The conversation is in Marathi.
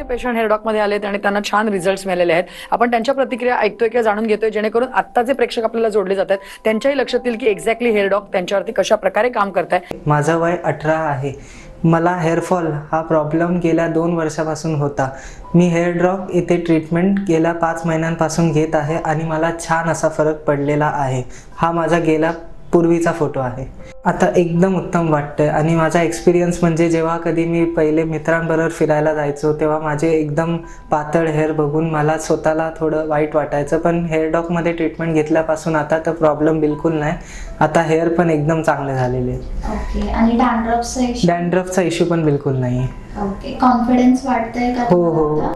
ते पेशंट हेअरडॉकमध्ये आलेत आणि त्यांना छान रिझल्ट्स मिळालेले आहेत. आपण त्यांच्या प्रतिक्रिया ऐकतोय किंवा जाणून घेतोय, जेणेकरून आत्ता जे प्रेक्षक आपल्याला जोडले जातात त्यांच्याही लक्षात येईल की एक्झॅक्टली हेअरडॉक त्यांच्यावरती कशा प्रकारे काम करत आहे. माझं वय 18 आहे. मला हेअरफॉल हा प्रॉब्लेम गेल्या 2 वर्षापासून होता. मी हेअर ड्रॉप येथे ट्रीटमेंट गेल्या 5 महिन्यांपासून घेत आहे आणि मला छान असा फरक पडलेला आहे. हा माझा गेल्या पूर्वीचा फोटो आहे. आता एकदम उत्तम वाटतंय आणि माझा एक्सपिरियन्स म्हणजे जेव्हा कधी मी पहिले मित्रांबरोबर फिरायला जायचो तेव्हा माझे एकदम पातळ हेअर बघून मला स्वतःला थोडं वाईट वाटायचं, पण हेअरडॉकमध्ये ट्रीटमेंट घेतल्यापासून आता तर प्रॉब्लेम बिलकुल नाही. आता हेअर पण एकदम चांगले झालेले. ओके. आणि डॅन्ड्रफचा इश्यू पण बिलकुल नाही. ओके. कॉन्फिडन्स वाटतंय का? हो.